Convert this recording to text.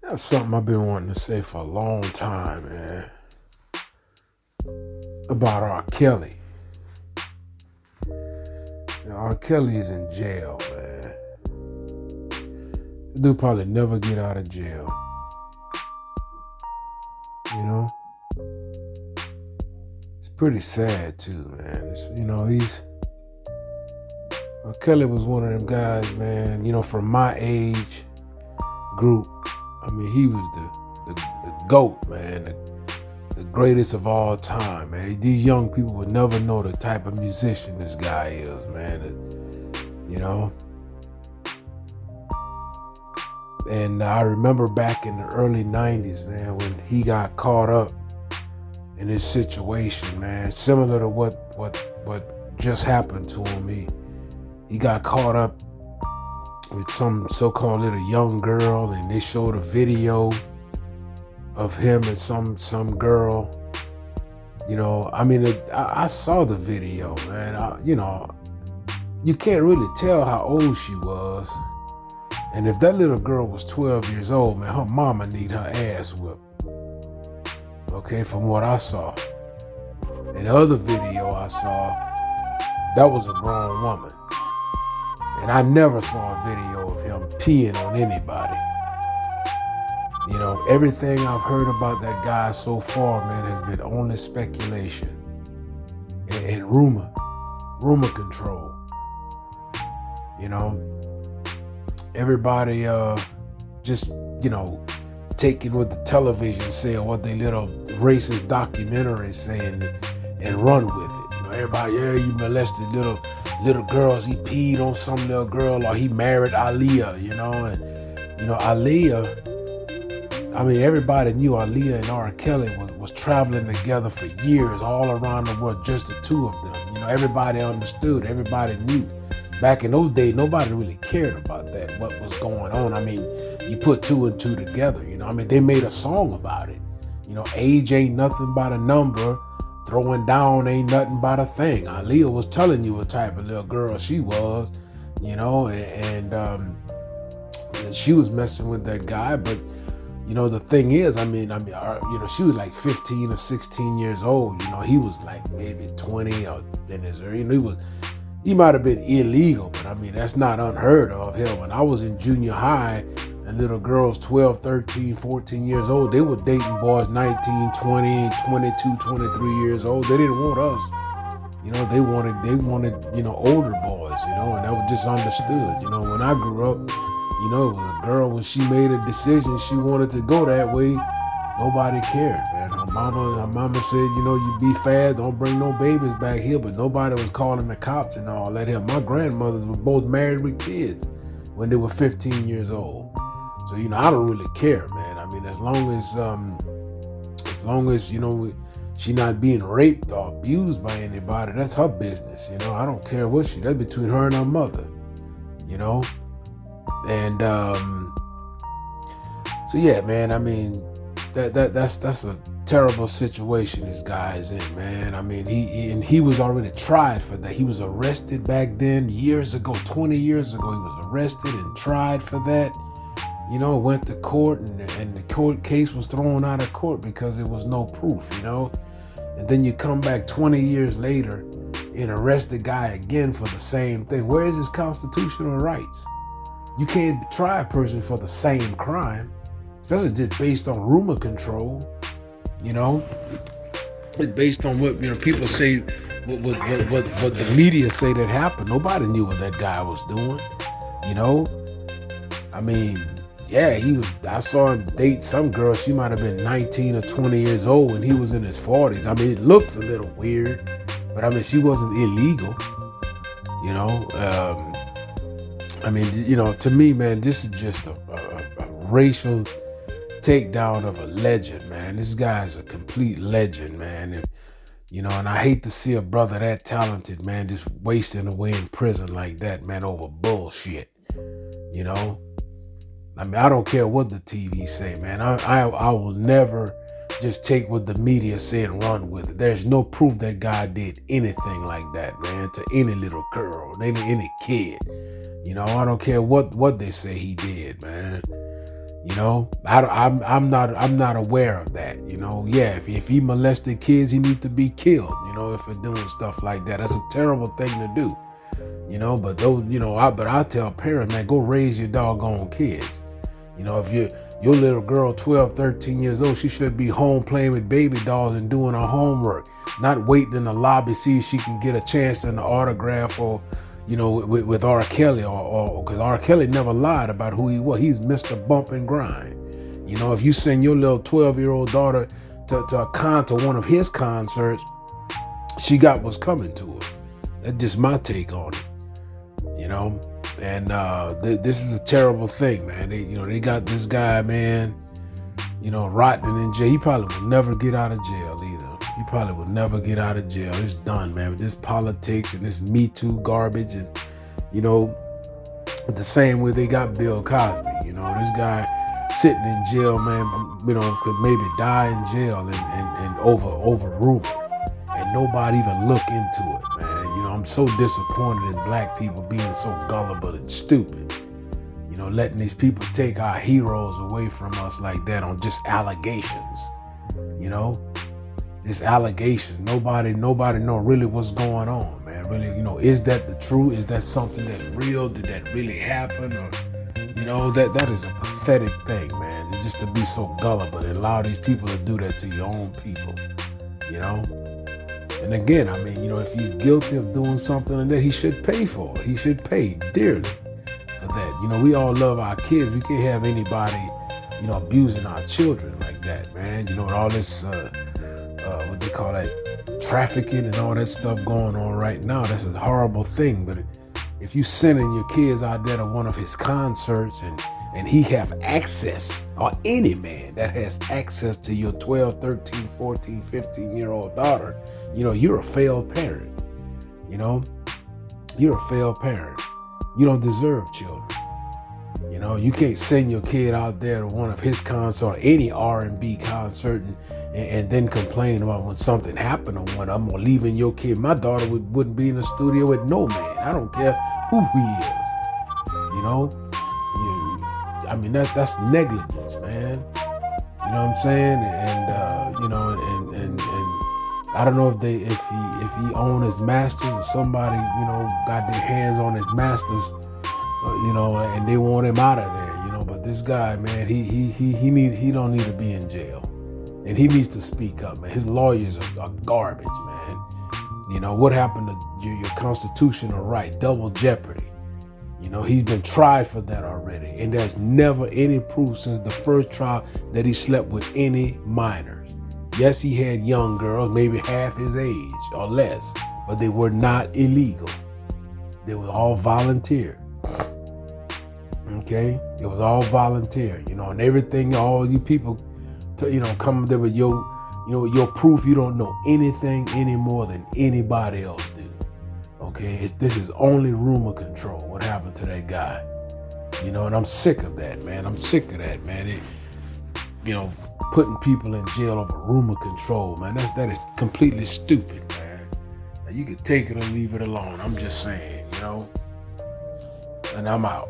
That's something I've been wanting to say for a long time, man. About R. Kelly. R. Kelly is in jail, man. The dude probably never get out of jail. You know? It's pretty sad too, man. R. Kelly was one of them guys, man, from my age group. I mean, he was the GOAT, man. The greatest of all time, man. These young people would never know the type of musician this guy is, man. And I remember back in the early 90s, man, when he got caught up in this situation, man, similar to what just happened to him. He got caught up with some so-called little young girl, and they showed a video of him and some girl. I saw the video, man. You can't really tell how old she was. And if that little girl was 12 years old, man, her mama need her ass whipped. Okay, from what I saw. In the other video I saw, that was a grown woman. And I never saw a video of him peeing on anybody. Everything I've heard about that guy so far, man, has been only speculation and rumor control. Everybody just, taking what the television say or what they little racist documentaries say and run with it. Everybody, yeah, you molested little girls. He peed on some little girl, or he married Aaliyah, and Aaliyah. I mean, everybody knew Aaliyah and R. Kelly was traveling together for years, all around the world, just the two of them. Everybody understood. Everybody knew. Back in those days, nobody really cared about that, what was going on. I mean, you put two and two together, they made a song about it. Age ain't nothing but a number. Throwing down ain't nothing but a thing. Aaliyah was telling you what type of little girl she was, and she was messing with that guy. But, the thing is, she was like 15 or 16 years old. He was like maybe 20 or in his early, he might have been illegal, but that's not unheard of. Hell, when I was in junior high and little girls 12, 13, 14 years old, they were dating boys 19, 20, 22, 23 years old. They didn't want us. They wanted, older boys, and that was just understood. When I grew up, a girl, when she made a decision, she wanted to go that way. Nobody cared, man. Her mama said, you be fast, don't bring no babies back here, but nobody was calling the cops and all that here. My grandmothers were both married with kids when they were 15 years old. So, I don't really care, man. As long as, she not being raped or abused by anybody, that's her business. I don't care what that's between her and her mother, And, so yeah, man, that's a terrible situation this guy is in, man. He was already tried for that. He was arrested back then, years ago, 20 years ago. He was arrested and tried for that. Went to court and the court case was thrown out of court because there was no proof, And then you come back 20 years later and arrest the guy again for the same thing. Where is his constitutional rights? You can't try a person for the same crime, especially just based on rumor control. It's based on what people say, what the media say that happened. Nobody knew what that guy was doing. Yeah, I saw him date some girl. She might have been 19 or 20 years old when he was in his 40s. It looks a little weird, but she wasn't illegal. To me, man, this is just a racial takedown of a legend, man. This guy's a complete legend, man. And I hate to see a brother that talented, man, just wasting away in prison like that, man, over bullshit. I don't care what the TV say, man. I will never just take what the media say and run with it. There's no proof that guy did anything like that, man, to any little girl, any kid. I don't care what they say he did, man. You know, I'm not aware of that. You know, yeah, if he molested kids, he needs to be killed. You know, if for doing stuff like that, that's a terrible thing to do. You know, but those, you know, I tell parents, man, go raise your doggone kids. You know, if your little girl, 12, 13 years old, she should be home playing with baby dolls and doing her homework, not waiting in the lobby see if she can get a chance to an autograph or, you know, with R. Kelly or because R. Kelly never lied about who he was. He's Mr. Bump and Grind. You know, if you send your little 12-year-old daughter to one of his concerts, she got what's coming to her. That's just my take on it. You know, and this is a terrible thing, man. They got this guy, man, you know, rotting in jail. He probably will never get out of jail either. He probably will never get out of jail. It's done, man, with this politics and this Me Too garbage. And, you know, the same way they got Bill Cosby. You know, this guy sitting in jail, man, you know, could maybe die in jail and over rumor. And nobody even look into it, man. You know, I'm so disappointed in black people being so gullible and stupid. You know, letting these people take our heroes away from us like that on just allegations. You know, just allegations. Nobody know really what's going on, man. Really, you know, is that the truth? Is that something that's real? Did that really happen? Or, you know, that is a pathetic thing, man. Just to be so gullible and allow these people to do that to your own people. You know. And again, I mean, you know, if he's guilty of doing something like that, he should pay for it. He should pay dearly for that. You know, we all love our kids. We can't have anybody, you know, abusing our children like that, man. You know, all this, what they call that, trafficking and all that stuff going on right now. That's a horrible thing. But if you sending your kids out there to one of his concerts and he have access, or any man that has access to your 12, 13, 14, 15-year-old daughter, you know, you're a failed parent. You know, you're a failed parent. You don't deserve children. You know, you can't send your kid out there to one of his concerts or any R&B concert and then complain about when something happened to one of them or leaving your kid. My daughter wouldn't be in the studio with no man. I don't care who he is. You know, I mean, that's negligence, man. You know what I'm saying? And you know, and I don't know if he owned his masters or somebody, you know, got their hands on his masters, you know, and they want him out of there, you know. But this guy, man, he don't need to be in jail, and he needs to speak up, man. His lawyers are garbage, man. You know what happened to your constitutional right, double jeopardy. You know, he's been tried for that already. And there's never any proof since the first trial that he slept with any minors. Yes, he had young girls, maybe half his age or less, but they were not illegal. They were all volunteer. Okay? It was all volunteer, you know, and everything, all you people, you know, come there with your proof. You don't know anything any more than anybody else do. Okay, this is only rumor control. What happened to that guy? You know, and I'm sick of that, man. I'm sick of that, man. You know, putting people in jail over rumor control, man. That is completely stupid, man. Now, you can take it or leave it alone. I'm just saying, you know. And I'm out.